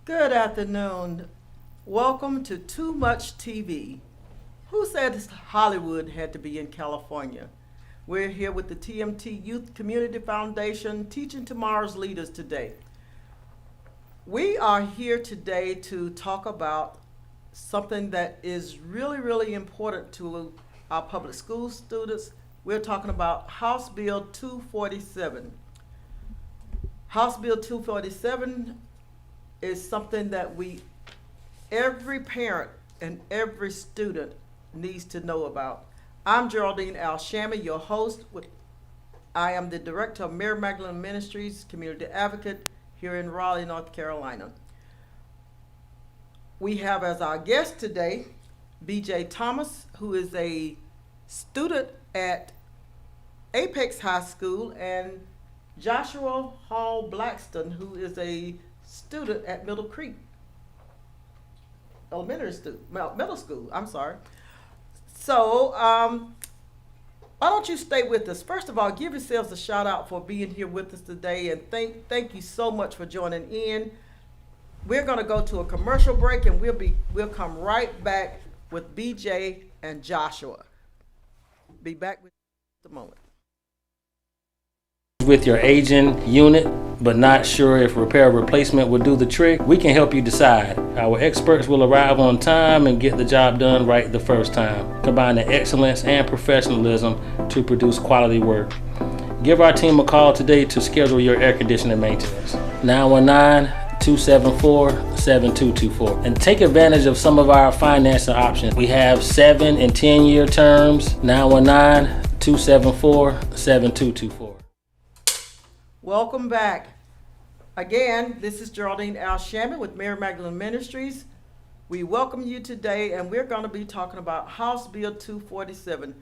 Good afternoon. Welcome to Too Much TV. Who said Hollywood had to be in California? We're here with the TMT Youth Community Foundation teaching tomorrow's leaders today. We are here today to talk about something that is really important to our public school students. We're talking about House Bill 247. House Bill 247 is something that every parent and every student needs to know about. I'm Geraldine Alshami, your host. I am the director of Mary Magdalene Ministries, community advocate here in Raleigh, North Carolina. We have as our guest today B.J. Thomas, who is a student at Apex High School, and Joshua Hall Blackston, who is a student at Middle Creek Middle School. I'm sorry. So, why don't you stay with us? First of all, give yourselves a shout out for being here with us today, and thank you so much for joining in. We're going to go to a commercial break, and we'll come right back with BJ and Joshua. Be back with you in a moment. With your aging unit but not sure if repair or replacement will do the trick, we can help you decide. Our experts will arrive on time and get the job done right the first time, combining excellence and professionalism to produce quality work. Give our team a call today to schedule your air conditioning maintenance. 919-274-7224. And take advantage of some of our financing options. We have 7 and 10-year terms. 919-274-7224. Welcome back. Again, this is Geraldine Alshami with Mary Magdalene Ministries. We welcome you today, and we're going to be talking about House Bill 247.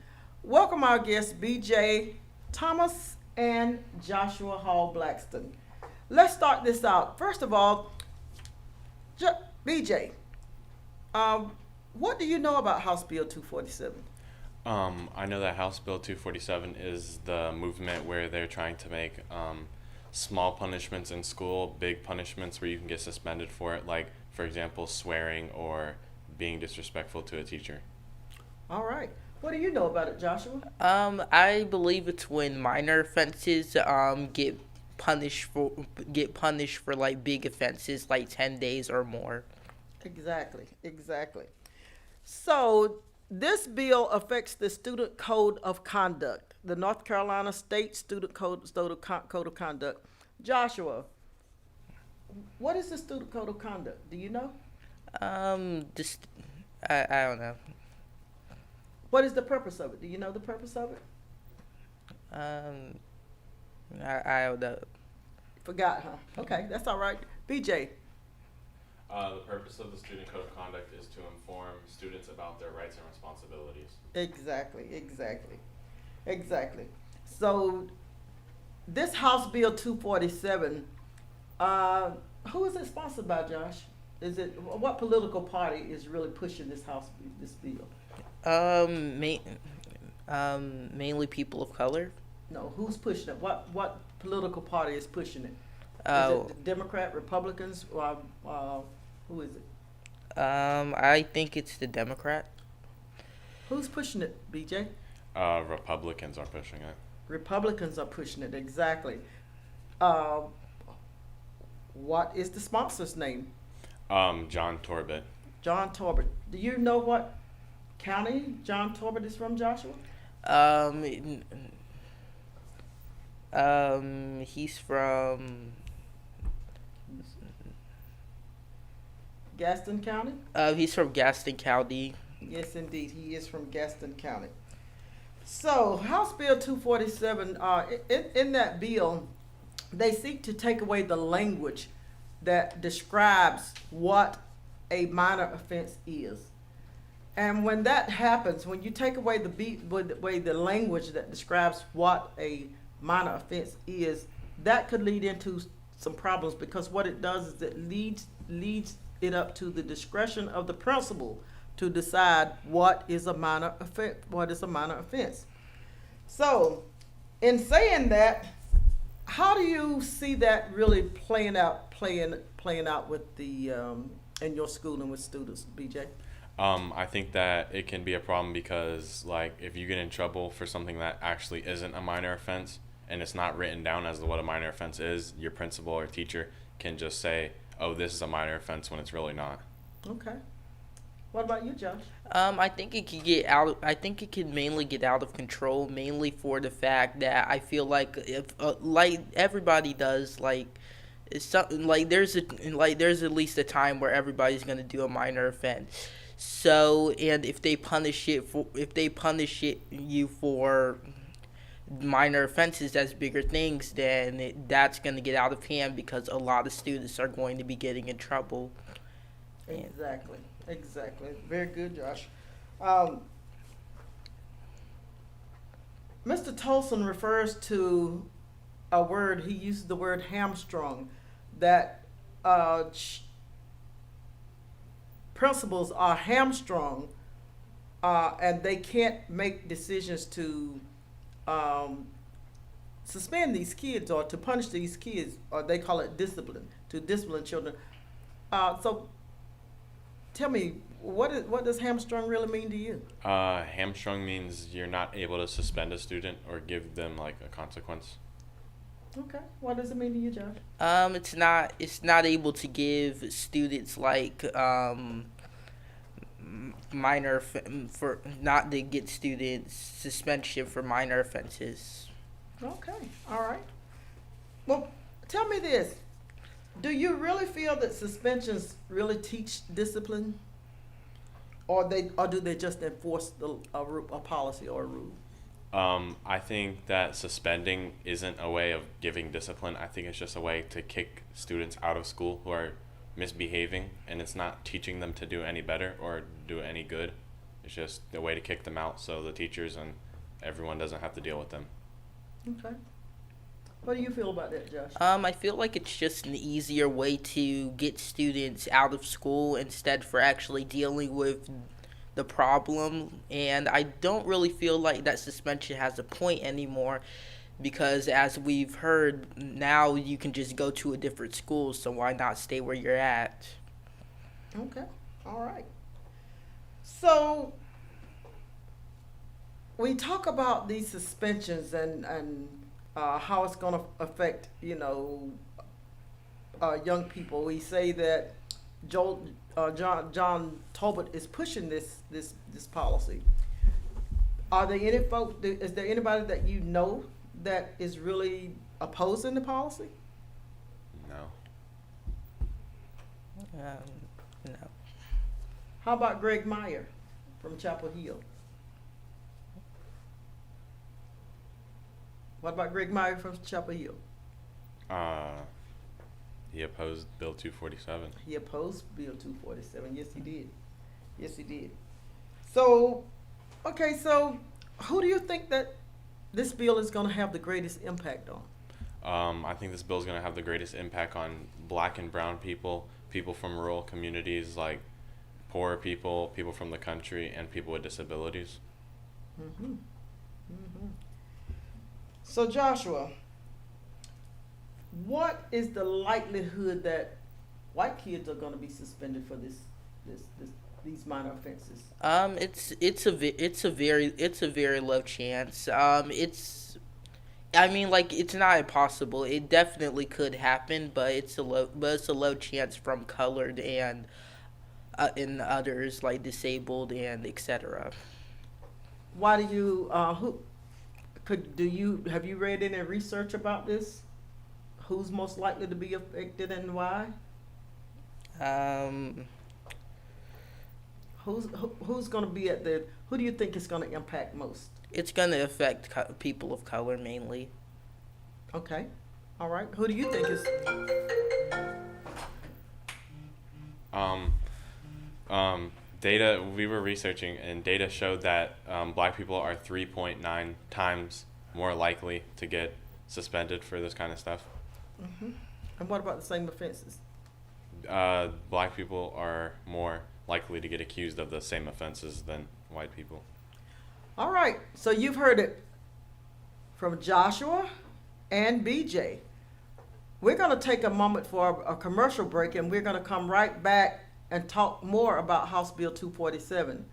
Welcome our guests, B.J. Thomas and Joshua Hall Blackston. Let's start this out. First of all, B.J., what do you know about House Bill 247? I know that House Bill 247 is the movement where they're trying to make small punishments in school big punishments where you can get suspended for it, like, for example, swearing or being disrespectful to a teacher. All right. What do you know about it, Joshua? I believe it's when minor offenses get punished for like big offenses, like 10 days or more. Exactly. So this bill affects the Student Code of Conduct, the North Carolina State Student Code of Conduct. Joshua, what is the Student Code of Conduct? Do you know? I don't know. What is the purpose of it? Do you know the purpose of it? I don't know. Forgot, huh? Okay, that's all right. BJ. The purpose of the Student Code of Conduct is to inform students about their rights and responsibilities. Exactly. So, this House Bill 247, who is it sponsored by, Josh? What political party is really pushing this bill? Mainly people of color. No, who's pushing it? What political party is pushing it? Oh. Is it the Democrat, Republicans, or who is it? I think it's the Democrat. Who's pushing it, BJ? Republicans are pushing it. Republicans are pushing it, exactly. What is the sponsor's name? John Torbett. John Torbett. Do you know what county John Torbett is from, Joshua? He's from Gaston County? He's from Gaston County. Yes, indeed. He is from Gaston County. So, House Bill 247, in that bill, they seek to take away the language that describes what a minor offense is. And when that happens, when you take away the language that describes what a minor offense is, that could lead into some problems, because what it does is it leads it up to the discretion of the principal to decide what is a minor offense. So, in saying that, how do you see that really playing playing out with the in your school and with students, BJ? I think that it can be a problem because, like, if you get in trouble for something that actually isn't a minor offense and it's not written down as what a minor offense is, your principal or teacher can just say, "Oh, this is a minor offense," when it's really not. Okay. What about you, Josh? I think it could get out. I think it could mainly get out of control, mainly for the fact that I feel like if, like everybody does, like it's something like there's at least a time where everybody's gonna do a minor offense. So, and if they punish you for minor offenses as bigger things, then that's gonna get out of hand because a lot of students are going to be getting in trouble. Exactly. Exactly. Very good, Josh. Mr. Tolson refers to a word, he uses the word hamstrung, that principals are hamstrung and they can't make decisions to suspend these kids or to punish these kids, or they call it discipline, to discipline children. So tell me, what does hamstrung really mean to you? Hamstrung means you're not able to suspend a student or give them like a consequence. Okay. What does it mean to you, Josh? It's not able to give students like for not to get students suspension for minor offenses. Okay. All right. Well, tell me this. Do you really feel that suspensions really teach discipline? Or do they just enforce a policy or a rule? I think that suspending isn't a way of giving discipline. I think it's just a way to kick students out of school who are misbehaving, and it's not teaching them to do any better or do any good. It's just a way to kick them out so the teachers and everyone doesn't have to deal with them. Okay. What do you feel about that, Josh? I feel like it's just an easier way to get students out of school instead for actually dealing with the problem, and I don't really feel like that suspension has a point anymore because, as we've heard, now you can just go to a different school, so why not stay where you're at? Okay. All right. So we talk about these suspensions and how it's going to affect, young people. We say that John Tolbert is pushing this policy. Are there any folk? Is there anybody that you know that is really opposing the policy? No. No. How about Greg Meyer from Chapel Hill? What about Greg Meyer from Chapel Hill? He opposed Bill 247. He opposed Bill 247. Yes, he did. Yes, he did. So, okay, so who do you think that this bill is going to have the greatest impact on? I think this bill is going to have the greatest impact on black and brown people, people from rural communities, like poor people, people from the country, and people with disabilities. Mm-hmm. Mm-hmm. So, Joshua, what is the likelihood that white kids are going to be suspended for these minor offenses? It's a very low chance. It's not impossible. It definitely could happen, but it's a low chance from colored and others like disabled and etc. Why do you have you read any research about this? Who's most likely to be affected and why? Who's going to be who do you think is going to impact most? It's going to affect people of color mainly. Okay. All right. Who do you think is? Data we were researching, and data showed that black people are 3.9 times more likely to get suspended for this kind of stuff. Mm-hmm. And what about the same offenses? Black people are more likely to get accused of the same offenses than white people. All right. So you've heard it from Joshua and BJ. We're going to take a moment for a commercial break, and we're going to come right back and talk more about House Bill 247.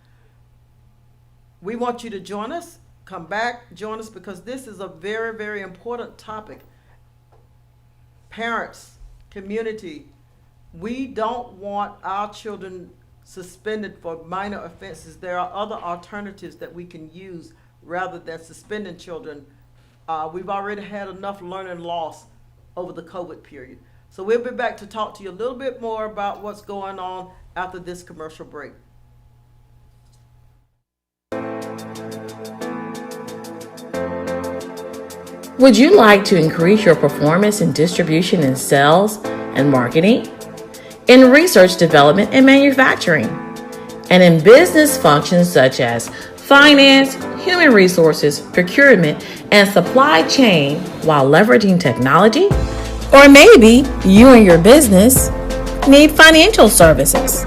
We want you to join us. Come back, join us, because this is a very, very important topic. Parents, community, we don't want our children suspended for minor offenses. There are other alternatives that we can use rather than suspending children. We've already had enough learning loss over the COVID period. So we'll be back to talk to you a little bit more about what's going on after this commercial break. Would you like to increase your performance in distribution and sales and marketing, in research, development, and manufacturing, and in business functions such as finance, human resources, procurement, and supply chain while leveraging technology? Or maybe you and your business need financial services.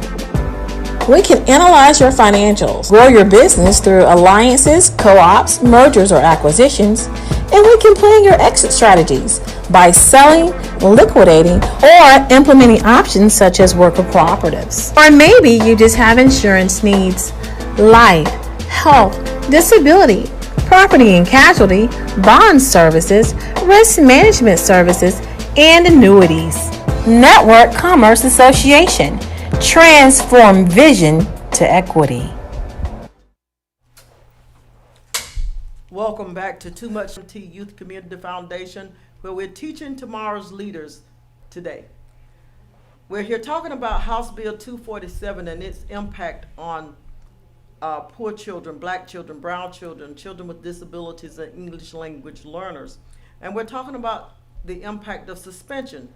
We can analyze your financials, grow your business through alliances, co-ops, mergers, or acquisitions, and we can plan your exit strategies by selling, liquidating, or implementing options such as worker cooperatives. Or maybe you just have insurance needs, life, health, disability, property and casualty, bond services, risk management services, and annuities. Network Commerce Association. Transform vision to equity. Welcome back to TooMuchTV Youth Community Foundation, where we're teaching tomorrow's leaders today. We're here talking about House Bill 247 and its impact on poor children, black children, brown children, children with disabilities, and English language learners. And we're talking about the impact of suspension.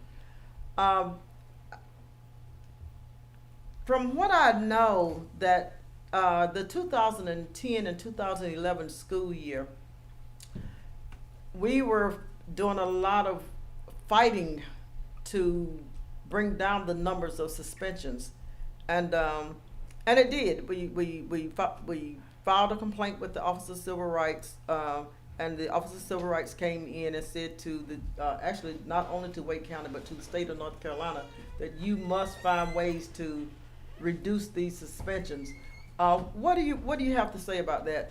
From what I know, that the 2010 and 2011 school year, we were doing a lot of fighting to bring down the numbers of suspensions, and it did. We filed a complaint with the Office of Civil Rights, and the Office of Civil Rights came in and said to the actually not only to Wake County but to the state of North Carolina that you must find ways to reduce these suspensions. What do you have to say about that,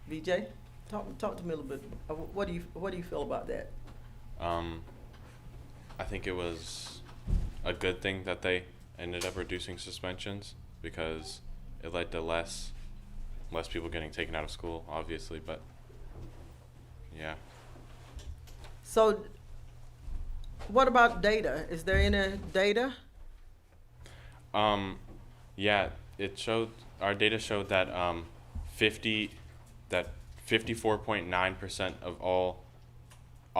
VJ? Talk to me a little bit. What do you feel about that? I think it was a good thing that they ended up reducing suspensions because it led to less people getting taken out of school, obviously, but yeah. So what about data? Is there any data? Yeah, our data showed that 54.9% of all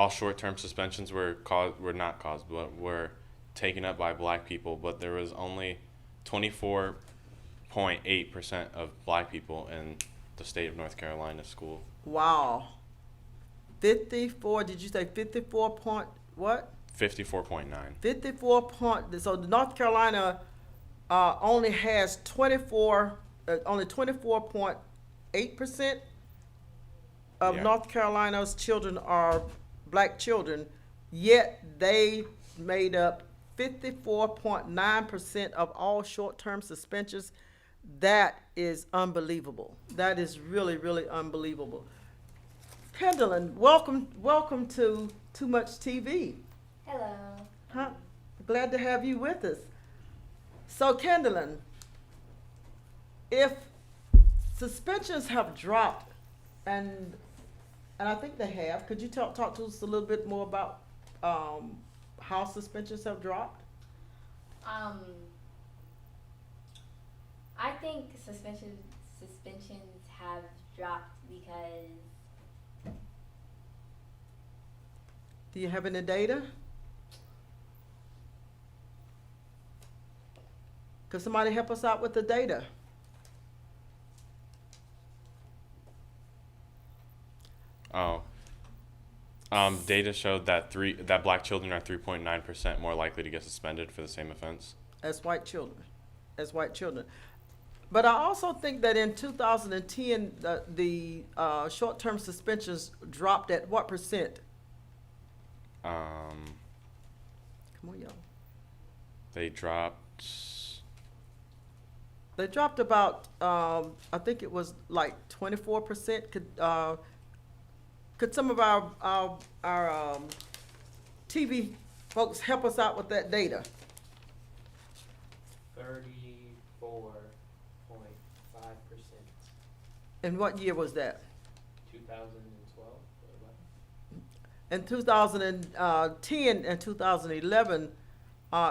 short-term suspensions were taken up by black people, but there was only 24.8% of black people in the state of North Carolina school. Wow. 54, did you say 54 point what? 54.9. 54 point, so North Carolina only has 24.8% of Yeah. North Carolina's children are black children, yet they made up 54.9% of all short-term suspensions. That is unbelievable. That is really, really unbelievable. Kendallin, welcome to TooMuchTV. Hello. Huh? Glad to have you with us. So, Kendallin, if suspensions have dropped, and I think they have, could you talk to us a little bit more about how suspensions have dropped? I think suspensions have dropped because Do you have any data? Could somebody help us out with the data? Data showed that black children are 3.9% more likely to get suspended for the same offense. As white children. But I also think that in 2010, the short-term suspensions dropped at what percent? Come on, y'all. They dropped. They dropped about, I think it was like 24%. Could some of our TV folks help us out with that data? 34.5%. And what year was that? 2012 or 11? In 2010 and 2011,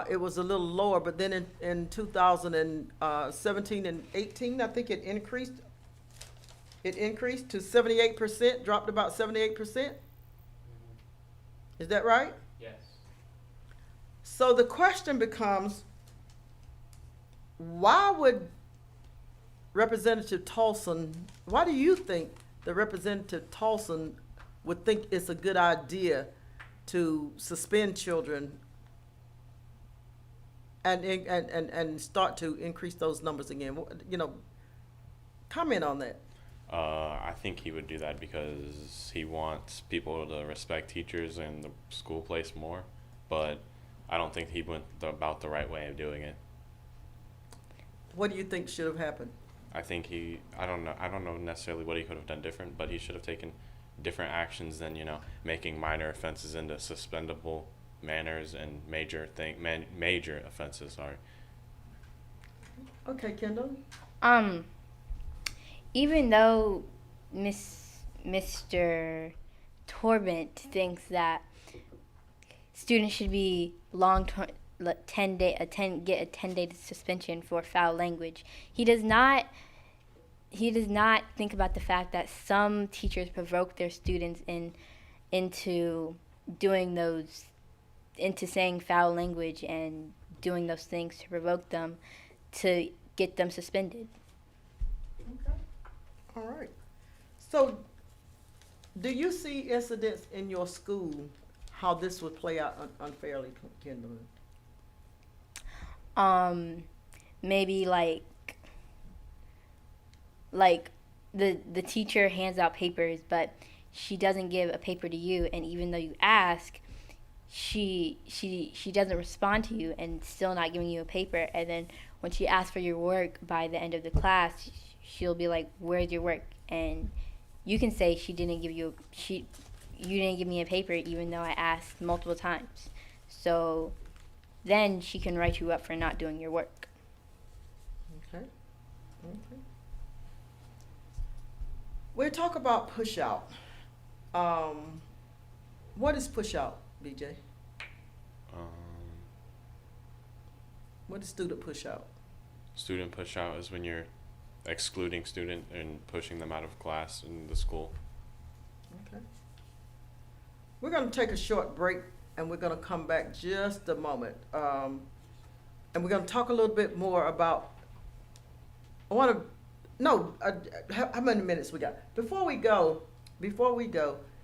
it was a little lower, but then in 2017 and 18, I think it increased. It increased to 78%, dropped about 78%. Is that right? Yes. So the question becomes, why would Representative Tolson, why do you think the Representative Tolson would think it's a good idea to suspend children and start to increase those numbers again? You know, comment on that. I think he would do that because he wants people to respect teachers and the school place more, but I don't think he went about the right way of doing it. What do you think should have happened? I think I don't know necessarily what he could have done different, but he should have taken different actions than, making minor offenses into suspendable manners and major offenses. Sorry. Okay, Kendall. Even though Mr. Torbent thinks that students should be get a 10-day suspension for foul language, he does not think about the fact that some teachers provoke their students into saying foul language and doing those things to provoke them to get them suspended. Okay. All right. So, do you see incidents in your school how this would play out unfairly, Kendall? Maybe like the teacher hands out papers, but she doesn't give a paper to you, and even though you ask, she doesn't respond to you and still not giving you a paper. And then when she asks for your work by the end of the class, she'll be like, "Where's your work?" And you can say you didn't give me a paper even though I asked multiple times. So then she can write you up for not doing your work. Okay. Okay. We talk about push out. What is push out, BJ? What is student push out? Student push out is when you're excluding student and pushing them out of class in the school. Okay. We're going to take a short break, and we're going to come back just a moment. And we're going to talk a little bit more about, how many minutes we got? Before we go,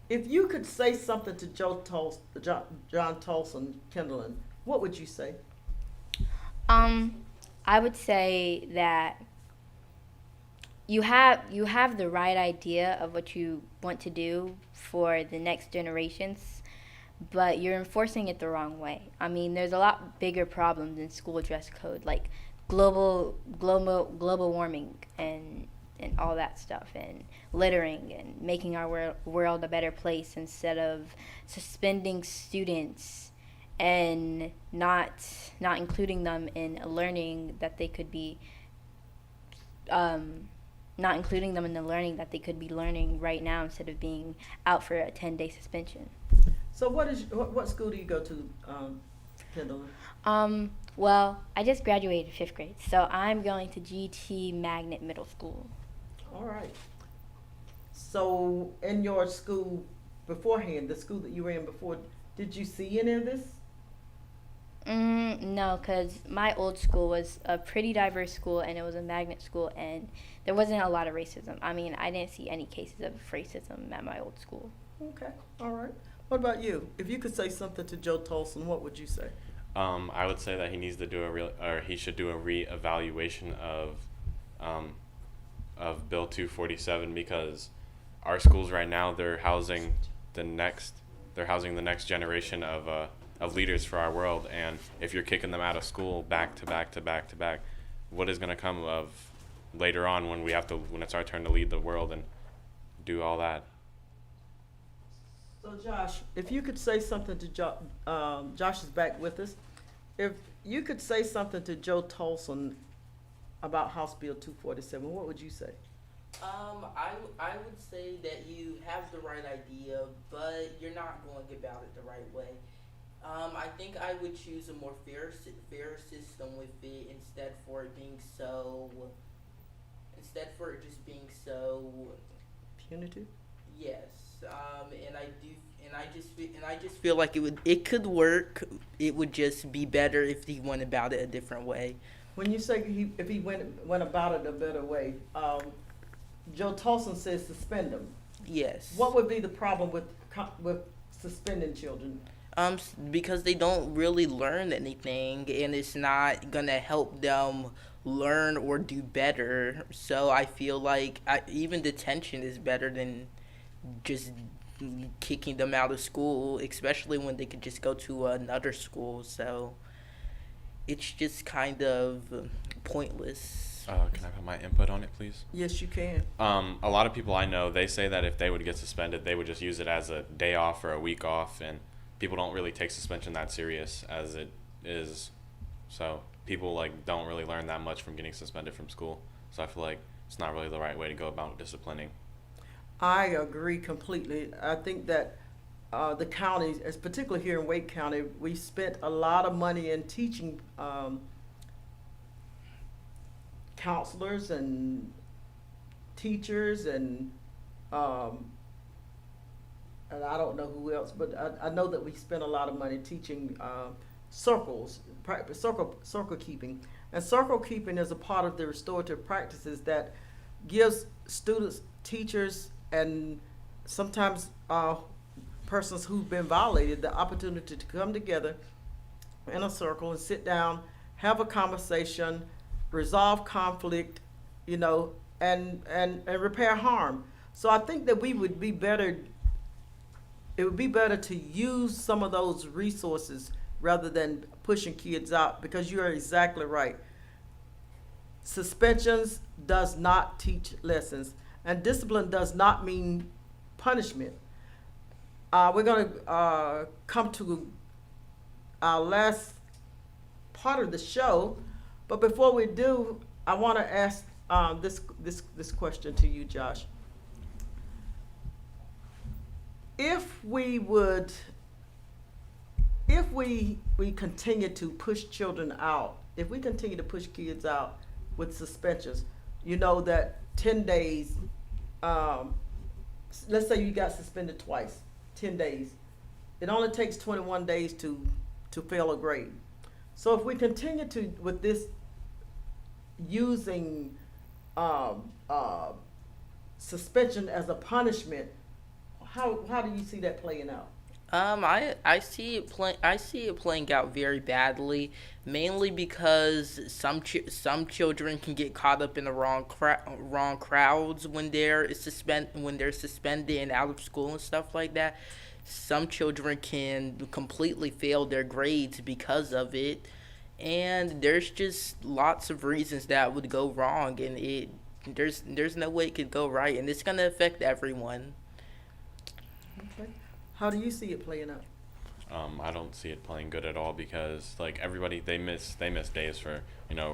if you could say something to John Tolson, Kendallin, what would you say? I would say that you have the right idea of what you want to do for the next generations, but you're enforcing it the wrong way. I mean, there's a lot bigger problems in school dress code, like global warming and all that stuff, and littering, and making our world a better place instead of suspending students and not including them in learning that they could be learning right now instead of being out for a 10-day suspension. So what school do you go to, Kendall? Well, I just graduated 5th grade, so I'm going to GT Magnet Middle School. All right. So in your school beforehand, the school that you were in before, did you see any of this? No, because my old school was a pretty diverse school, and it was a magnet school, and there wasn't a lot of racism. I mean, I didn't see any cases of racism at my old school. Okay, all right. What about you? If you could say something to Joe Tolson, what would you say? I would say that he needs to do he should do a reevaluation of Bill 247, because our schools right now, they're housing the next they're housing the next generation of leaders for our world. And if you're kicking them out of school back to back to back to back, what is going to come of later on when when it's our turn to lead the world and do all that? So Josh, if you could say something to Josh is back with us. If you could say something to Joe Tolson about House Bill 247, what would you say? I would say that you have the right idea, but you're not going about it the right way. I think I would choose a more fair system with it instead for it just being so Punitive? yes. And I just feel like it could work. It would just be better if he went about it a different way. When you say if he went about it a better way, Joe Tolson says suspend them. Yes. What would be the problem with suspending children? Because they don't really learn anything, and it's not gonna help them learn or do better. So I feel like even detention is better than just kicking them out of school, especially when they could just go to another school. So it's just kind of pointless. Can I put my input on it, please? Yes, you can. A lot of people I know, they say that if they would get suspended, they would just use it as a day off or a week off, and people don't really take suspension that serious as it is. So people don't really learn that much from getting suspended from school. So I feel like it's not really the right way to go about disciplining. I agree completely. I think that the county, as particularly here in Wake County, we spent a lot of money in teaching counselors and teachers and I don't know who else, but I know that we spent a lot of money teaching circle keeping. And circle keeping is a part of the restorative practices that gives students, teachers, and sometimes persons who've been violated the opportunity to come together in a circle and sit down, have a conversation, resolve conflict, and repair harm. So I think that it would be better to use some of those resources rather than pushing kids out, because you are exactly right. Suspensions does not teach lessons, and discipline does not mean punishment. We're going to come to our last part of the show, but before we do, I want to ask this question to you, Josh. If we continue to push children out, if we continue to push kids out with suspensions, that 10 days, let's say you got suspended twice, 10 days. It only takes 21 days to fail a grade. So if we continue with this using suspension as a punishment, how do you see that playing out? I see it playing out very badly, mainly because some children can get caught up in the wrong crowds when they're suspended and out of school and stuff like that. Some children can completely fail their grades because of it, and there's just lots of reasons that would go wrong, and there's no way it could go right, and it's gonna affect everyone. Okay. How do you see it playing out? I don't see it playing good at all, because everybody, they miss days for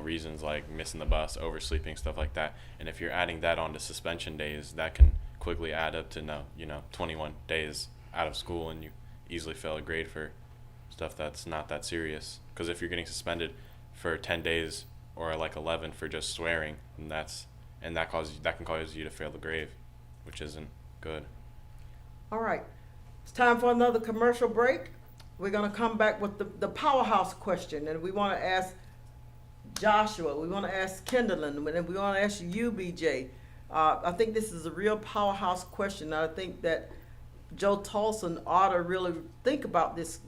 reasons like missing the bus, oversleeping, stuff like that. And if you're adding that onto suspension days, that can quickly add up to 21 days out of school, and you easily fail a grade for stuff that's not that serious. Because if you're getting suspended for 10 days or 11 for just swearing, that can cause you to fail the grade, which isn't good. All right. It's time for another commercial break. We're going to come back with the powerhouse question, and we want to ask Joshua, we want to ask Kendallin, and we want to ask you, BJ. I think this is a real powerhouse question. I think that Joe Tolson ought to really think about this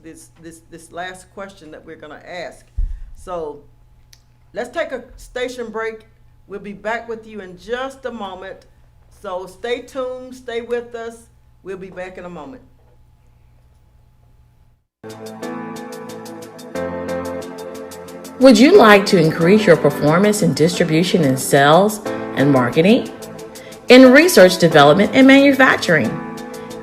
last question that we're going to ask. So let's take a station break. We'll be back with you in just a moment. So stay tuned, stay with us. We'll be back in a moment. Would you like to increase your performance in distribution and sales and marketing, in research development and manufacturing,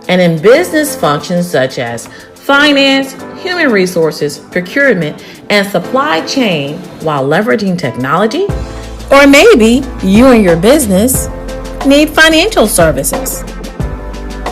and in business functions such as finance, human resources, procurement, and supply chain while leveraging technology? Or maybe you and your business need financial services.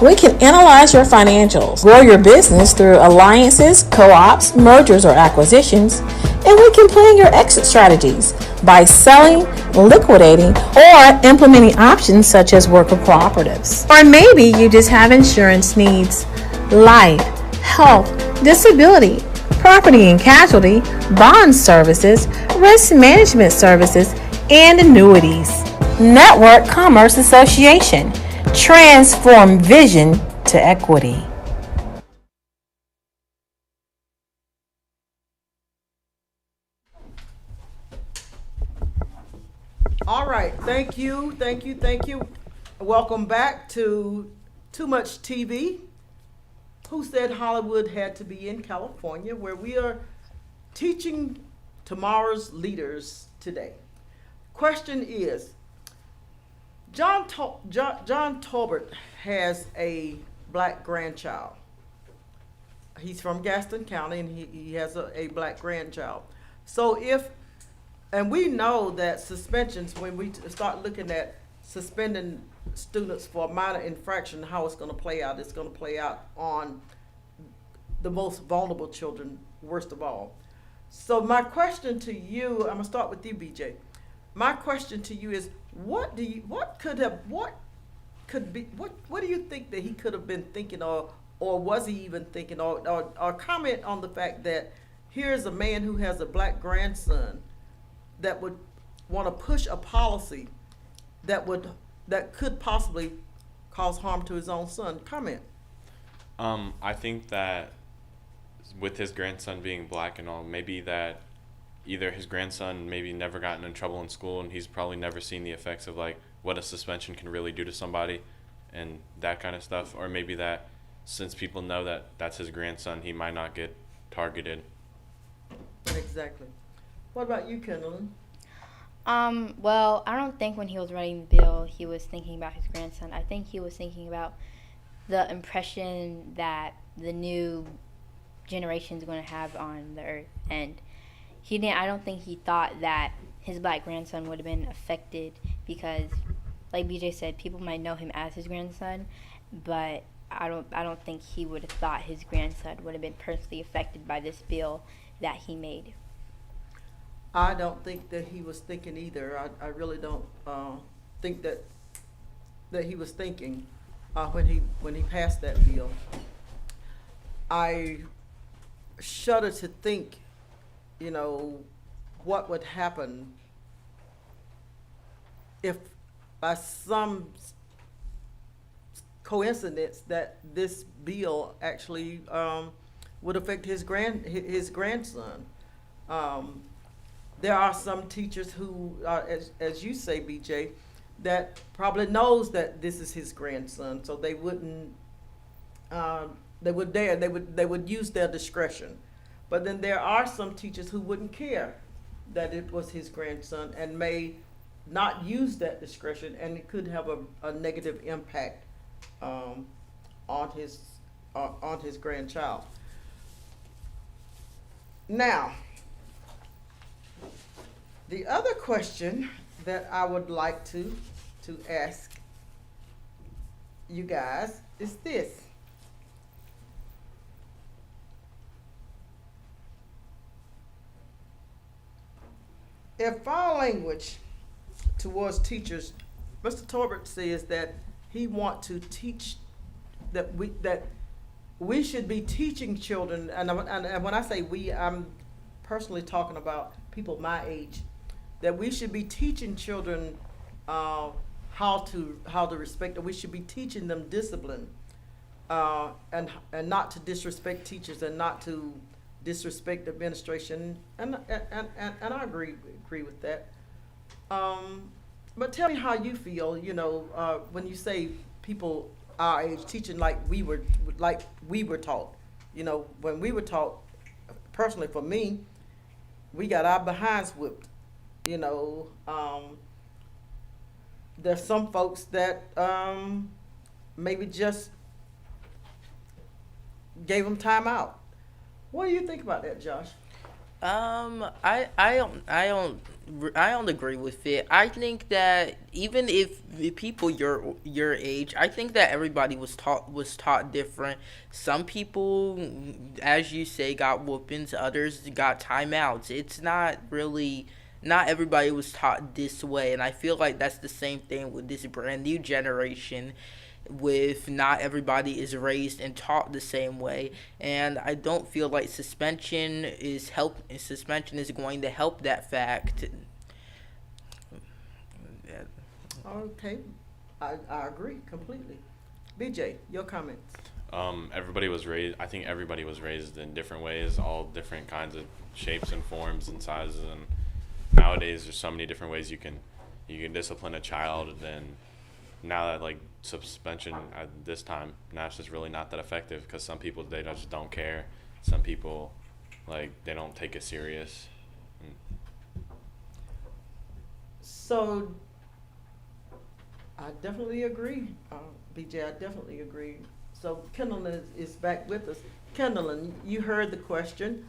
We can analyze your financials, grow your business through alliances, co-ops, mergers, or acquisitions, and we can plan your exit strategies by selling, liquidating, or implementing options such as worker cooperatives. Or maybe you just have insurance needs, life, health, disability, property and casualty, bond services, risk management services, and annuities. Network Commerce Association. Transform vision to equity. All right, thank you. Welcome back to Too Much TV. Who said Hollywood had to be in California, where we are teaching tomorrow's leaders today. Question is, John Tolbert has a black grandchild. He's from Gaston County, and he has a black grandchild. So and we know that suspensions, when we start looking at suspending students for a minor infraction, how it's going to play out, it's going to play out on the most vulnerable children, worst of all. So my question to you, I'm going to start with you, BJ. My question to you is, what do you think that he could have been thinking, or was he even thinking, or comment on the fact that here's a man who has a black grandson that would want to push a policy that could possibly cause harm to his own son. Comment. I think that with his grandson being black and all, maybe that either his grandson maybe never gotten in trouble in school, and he's probably never seen the effects of like what a suspension can really do to somebody and that kind of stuff, or maybe that since people know that that's his grandson, he might not get targeted. Exactly. What about you, Kendall? Well, I don't think when he was writing the bill, he was thinking about his grandson. I think he was thinking about the impression that the new generation is going to have on the earth. And I don't think he thought that his black grandson would have been affected because, like BJ said, people might know him as his grandson, but I don't think he would have thought his grandson would have been personally affected by this bill that he made. I don't think that he was thinking either. I really don't think that he was thinking when he passed that bill. I shudder to think, what would happen if by some coincidence that this bill actually would affect his grandson. There are some teachers who, as you say, BJ, that probably knows that this is his grandson, so they wouldn't. They would use their discretion. But then there are some teachers who wouldn't care that it was his grandson and may not use that discretion, and it could have a negative impact on his grandchild. Now, the other question that I would like to ask you guys is this. If foul language towards teachers, Mr. Torbert says that he wants to teach that we should be teaching children, and when I say we, I'm personally talking about people my age, that we should be teaching children how to respect, or we should be teaching them discipline, and not to disrespect teachers and not to disrespect administration, and I agree with that. But tell me how you feel, when you say people our age teaching like we were taught. You know, when we were taught, personally for me, we got our behinds whipped. You know, there's some folks that maybe just gave them time out. What do you think about that, Josh? I don't agree with it. I think that even if the people your age, I think that everybody was taught different. Some people, as you say, got whoopings. Others got timeouts. It's not really. Not everybody was taught this way, and I feel like that's the same thing with this brand new generation. With not everybody is raised and taught the same way, and I don't feel like suspension is going to help that fact. Okay, I agree completely. BJ, your comments. Everybody was raised. I think everybody was raised in different ways, all different kinds of shapes and forms and sizes. And nowadays, there's so many different ways you can discipline a child. And now that like suspension at this time, now it's just really not that effective because some people they just don't care. Some people like they don't take it serious. So I definitely agree, BJ. I definitely agree. So Kendall is back with us. Kendall, you heard the question.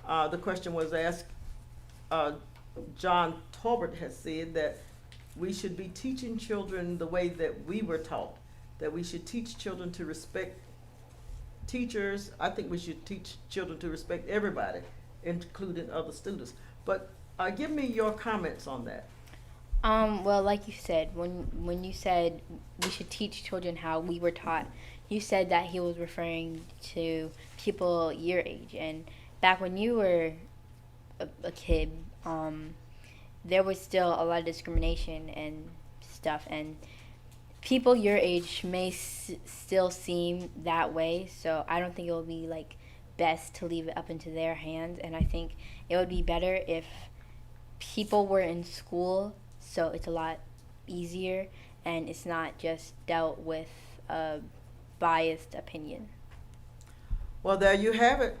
The question was asked. John Tolbert has said that we should be teaching children the way that we were taught, that we should teach children to respect teachers. I think we should teach children to respect everybody, including other students. But give me your comments on that. Well, like you said, when you said we should teach children how we were taught, you said that he was referring to people your age. And back when you were a kid, there was still a lot of discrimination and stuff. And people your age may still seem that way. So I don't think it would be like best to leave it up into their hands. And I think it would be better if people were in school, so it's a lot easier and it's not just dealt with a biased opinion. Well, there you have it.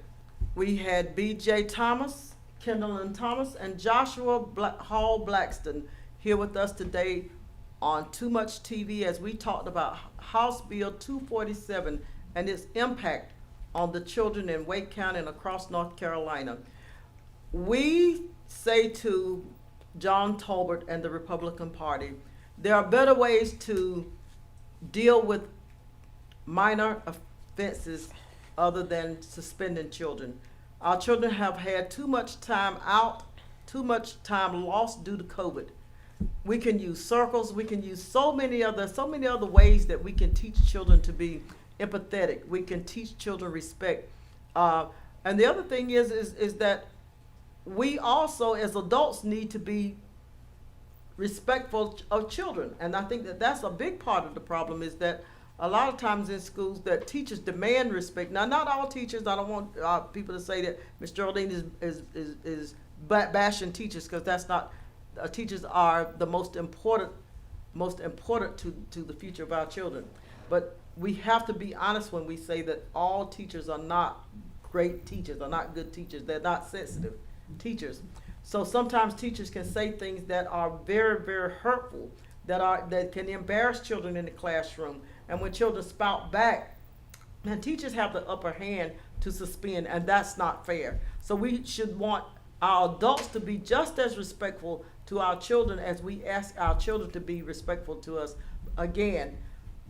We had B.J. Thomas, Kendall and Thomas, and Joshua Hall Blackston here with us today on Too Much TV as we talked about House Bill 247 and its impact on the children in Wake County and across North Carolina. We say to John Tolbert and the Republican Party, there are better ways to deal with minor offenses other than suspending children. Our children have had too much time out, too much time lost due to COVID. We can use circles. We can use so many other ways that we can teach children to be empathetic. We can teach children respect. And the other thing is that we also, as adults, need to be respectful of children. And I think that that's a big part of the problem, is that a lot of times in schools that teachers demand respect. Now, not all teachers. I don't want people to say that Ms. Geraldine is bashing teachers, because that's not. Teachers are the most important to the future of our children. But we have to be honest when we say that all teachers are not great teachers, are not good teachers. They're not sensitive teachers. So sometimes teachers can say things that are very, very hurtful, that can embarrass children in the classroom. And when children spout back, and teachers have the upper hand to suspend, and that's not fair. So we should want our adults to be just as respectful to our children as we ask our children to be respectful to us. Again,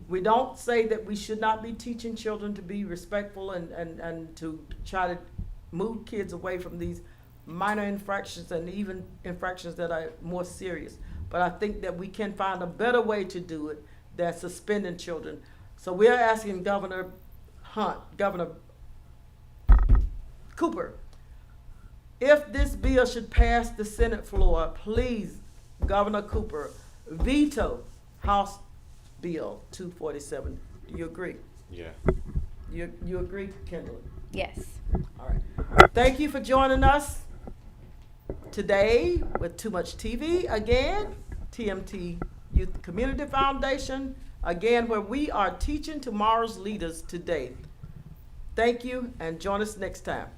we don't say that we should not be teaching children to be respectful and to try to move kids away from these minor infractions and even infractions that are more serious. But I think that we can find a better way to do it than suspending children. So we're asking Governor Cooper, if this bill should pass the Senate floor, please, Governor Cooper, veto House Bill 247. Do you agree? Yeah. You agree, Kendall? Yes. All right. Thank you for joining us today with Too Much TV. Again, TMT Youth Community Foundation. Again, where we are teaching tomorrow's leaders today. Thank you, and join us next time.